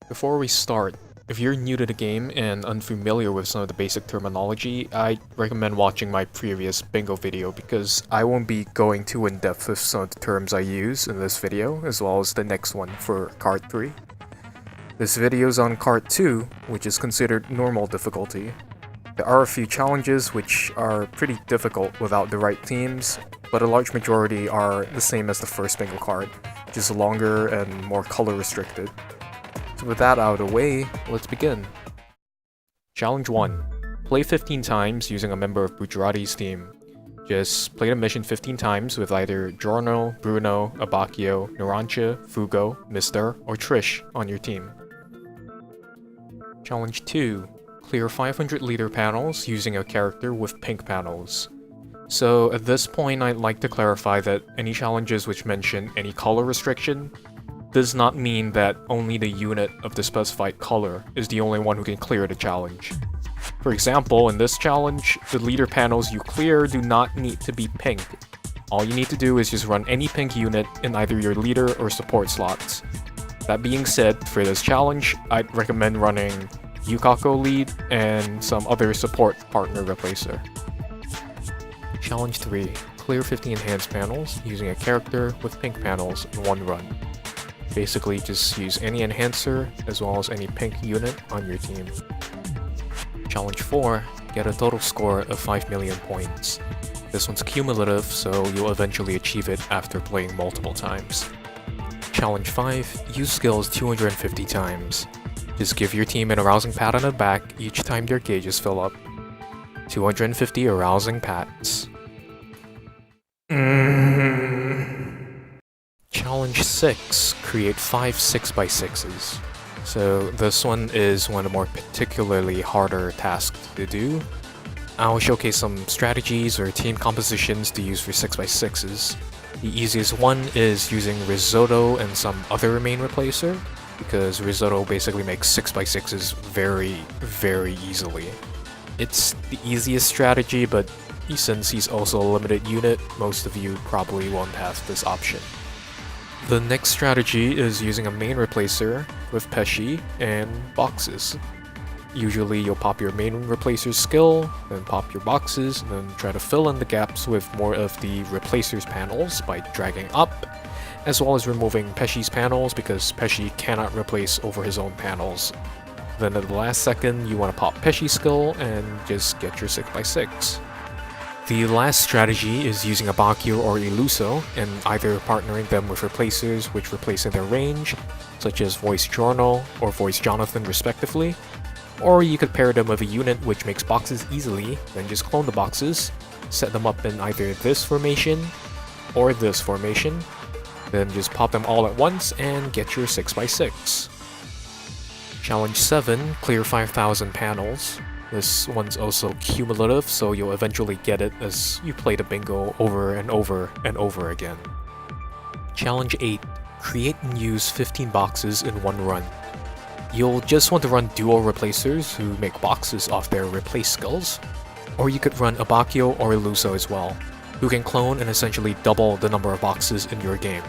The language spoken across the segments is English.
Before we start, if you're new to the game and unfamiliar with some of the basic terminology, I recommend watching my previous bingo video because I won't be going too in-depth with some of the terms I use in this video, as well as the next one for card 3. This video is on card 2, which is considered normal difficulty. There are a few challenges which are pretty difficult without the right teams, but a large majority are the same as the first bingo card, just longer and more color restricted. So with that out of the way, let's begin. Challenge 1. Play 15 times using a member of Bucciarati's team. Just play the mission 15 times with either Giorno, Bruno, Abacchio, Narancha, Fugo, Mister, or Trish on your team. Challenge 2. Clear 500 liter panels using a character with pink panels. So at this point, I'd like to clarify that any challenges which mention any color restriction does not mean that only the unit of the specified color is the only one who can clear the challenge. For example, in this challenge, the leader panels you clear do not need to be pink. All you need to do is just run any pink unit in either your leader or support slots. That being said, for this challenge, I'd recommend running Yukako lead and some other support partner replacer. Challenge 3. Clear 50 enhanced panels using a character with pink panels in one run. Basically, just use any enhancer as well as any pink unit on your team. Challenge 4. Get a total score of 5 million points. This one's cumulative, so you'll eventually achieve it after playing multiple times. Challenge 5. Use skills 250 times. Just give your team an arousing pat on the back each time their gauges fill up. 250 arousing pats. Challenge 6. Create 5 6x6s. So this one is one of the more particularly harder tasks to do. I'll showcase some strategies or team compositions to use for 6x6s. The easiest one is using Risotto and some other main replacer, because Risotto basically makes 6x6s very easily. It's the easiest strategy, but since he's also a limited unit, most of you probably won't have this option. The next strategy is using a main replacer with Pesci and boxes. Usually you'll pop your main replacer's skill, then pop your boxes, and then try to fill in the gaps with more of the replacer's panels by dragging up, as well as removing Pesci's panels because Pesci cannot replace over his own panels. Then at the last second, you want to pop Pesci's skill and just get your 6x6. The last strategy is using Abacchio or Illuso and either partnering them with replacers which replace in their range, such as Voice Giorno or Voice Jonathan respectively, or you could pair them with a unit which makes boxes easily, then just clone the boxes, set them up in either this formation or this formation, then just pop them all at once and get your 6x6. Challenge 7. Clear 5,000 panels. This one's also cumulative, so you'll eventually get it as you play the bingo over and over and over again. Challenge 8. Create and use 15 boxes in one run. You'll just want to run duo replacers who make boxes off their replace skills, or you could run Abacchio or Illuso as well, who can clone and essentially double the number of boxes in your game.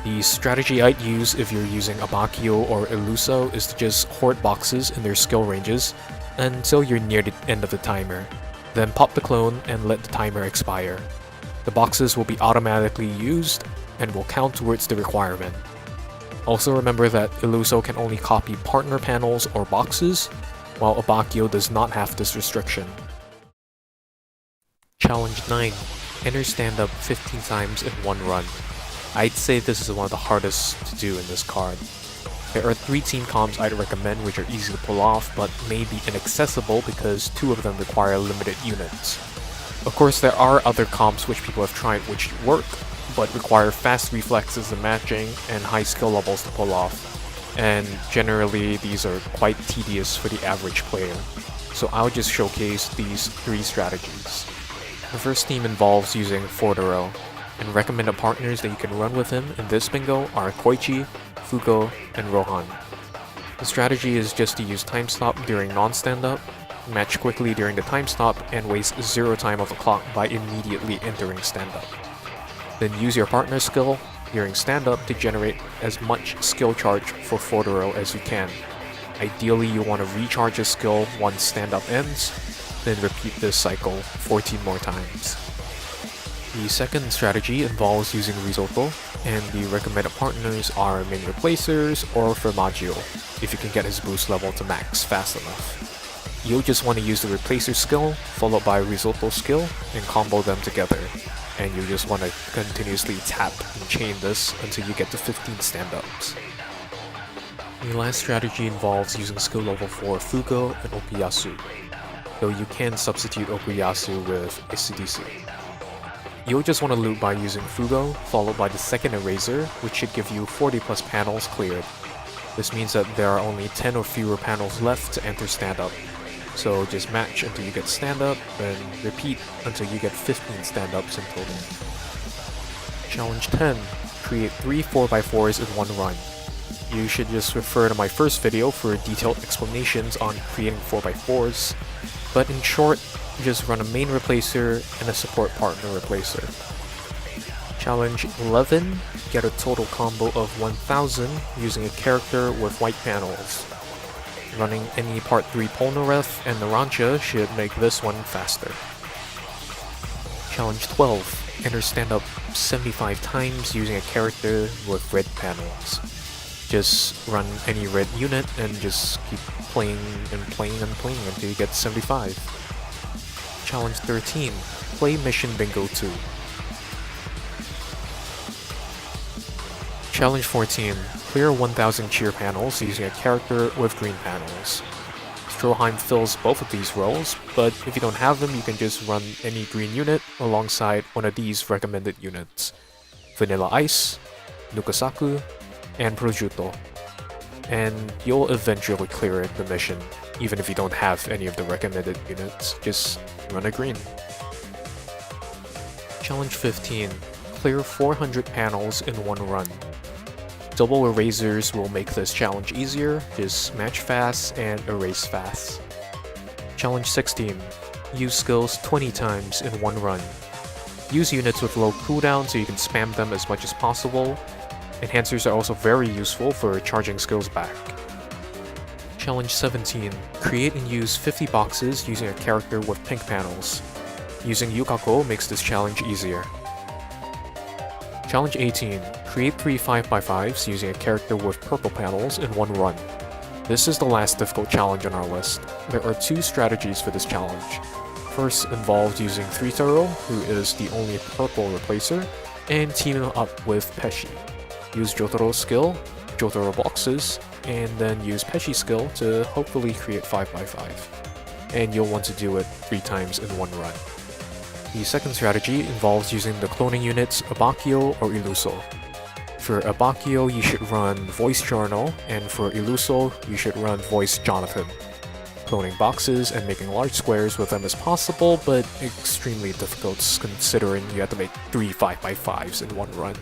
The strategy I'd use if you're using Abacchio or Illuso is to just hoard boxes in their skill ranges until you're near the end of the timer, then pop the clone and let the timer expire. The boxes will be automatically used and will count towards the requirement. Also remember that Illuso can only copy partner panels or boxes, while Abacchio does not have this restriction. Challenge 9. Enter stand-up 15 times in one run. I'd say this is one of the hardest to do in this card. There are 3 team comps I'd recommend which are easy to pull off, but may be inaccessible because 2 of them require limited units. Of course, there are other comps which people have tried which work, but require fast reflexes and matching and high skill levels to pull off, and generally these are quite tedious for the average player, so I'll just showcase these 3 strategies. The first team involves using Fordero, and recommended partners that you can run with him in this bingo are Koichi, Fugo, and Rohan. The strategy is just to use time stop during non-stand-up, match quickly during the time stop, and waste 0 time of the clock by immediately entering stand-up. Then use your partner skill, during stand-up to generate as much skill charge for Fodoro as you can. Ideally, you want to recharge a skill once stand-up ends, then repeat this cycle 14 more times. The second strategy involves using risotto, and the recommended partners are main replacers or Formaggio, if you can get his boost level to max fast enough. You'll just want to use the replacer skill, followed by risotto skill, and combo them together. And you just want to continuously tap and chain this until you get to 15 stand-ups. The last strategy involves using skill level 4 Fugo and Okuyasu, though you can substitute Okuyasu with ACDC. You'll just want to loot by using Fugo, followed by the second Eraser, which should give you 40 plus panels cleared. This means that there are only 10 or fewer panels left to enter stand-up. So just match until you get stand-up, then repeat until you get 15 stand-ups in total. Challenge 10. Create 3 4x4s in one run. You should just refer to my first video for detailed explanations on creating 4x4s, but in short, just run a main replacer and a support partner replacer. Challenge 11. Get a total combo of 1000 using a character with white panels. Running any Part 3 Polnareff and Narancha should make this one faster. Challenge 12. Enter stand-up 75 times using a character with red panels. Just run any red unit and just keep playing and playing and playing until you get 75. Challenge 13. Play Mission Bingo 2. Challenge 14. Clear 1000 cheer panels using a character with green panels. Stroheim fills both of these roles, but if you don't have them, you can just run any green unit alongside one of these recommended units. Vanilla Ice, Nukasaku, and Prosciutto. And you'll eventually clear the mission, even if you don't have any of the recommended units, just run a green. Challenge 15. Clear 400 panels in one run. Double erasers will make this challenge easier, just match fast and erase fast. Challenge 16. Use skills 20 times in one run. Use units with low cooldown so you can spam them as much as possible. Enhancers are also very useful for charging skills back. Challenge 17. Create and use 50 boxes using a character with pink panels. Using Yukako makes this challenge easier. Challenge 18. Create 3 5x5s using a character with purple panels in one run. This is the last difficult challenge on our list. There are 2 strategies for this challenge. First involves using 3-Taro, who is the only purple replacer, and teaming up with Pesci. Use Jotaro's skill, Jotaro boxes, and then use Pesci's skill to hopefully create 5x5. And you'll want to do it 3 times in one run. The second strategy involves using the cloning units Abakio or Illuso. For Abakio, you should run Voice Journal, and for Illuso, you should run Voice Jonathan. Cloning boxes and making large squares with them is possible, but extremely difficult considering you have to make 3 5x5s in one run.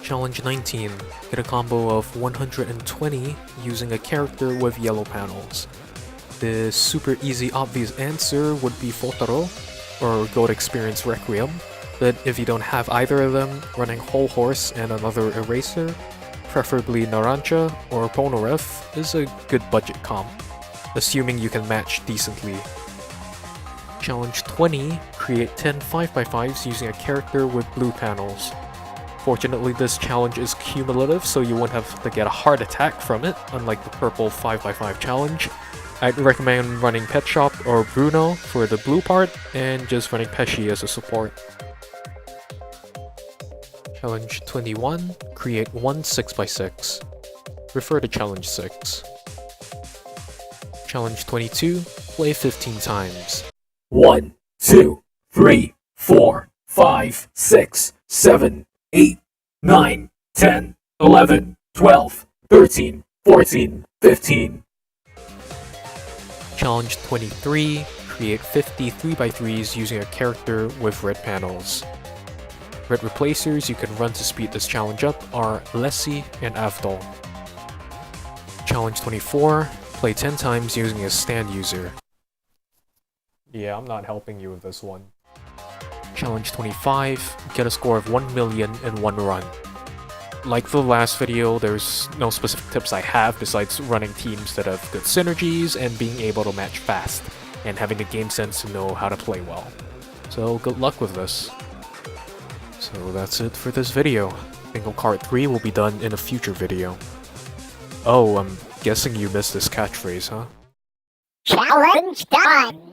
Challenge 19. Get a combo of 120 using a character with yellow panels. The super easy obvious answer would be Fotaro, or Gold Experience Requiem, but if you don't have either of them, running Whole Horse and another Eraser, preferably Narancha or Polnareff, is a good budget comp, assuming you can match decently. Challenge 20. Create 10 5x5s using a character with blue panels. Fortunately, this challenge is cumulative, so you won't have to get a heart attack from it, unlike the purple 5x5 challenge. I'd recommend running Pet Shop or Bruno for the blue part, and just running Pesci as a support. Challenge 21. Create 1 6x6. Refer to Challenge 6. Challenge 22. Play 15 times. 1, 2, 3, 4, 5, 6, 7, 8, 9, 10, 11, 12, 13, 14, 15. Challenge 23. Create 50 3x3s using a character with red panels. Red replacers you can run to speed this challenge up are Lessie and Avdol. Challenge 24. Play 10 times using a stand user. Yeah, I'm not helping you with this one. Challenge 25, get a score of 1 million in 1 run. Like the last video, there's no specific tips I have besides running teams that have good synergies and being able to match fast, and having the game sense to know how to play well. So good luck with this. So that's it for this video. Bingo Card 3 will be done in a future video. Oh, I'm guessing you missed this catchphrase, huh? Challenge done!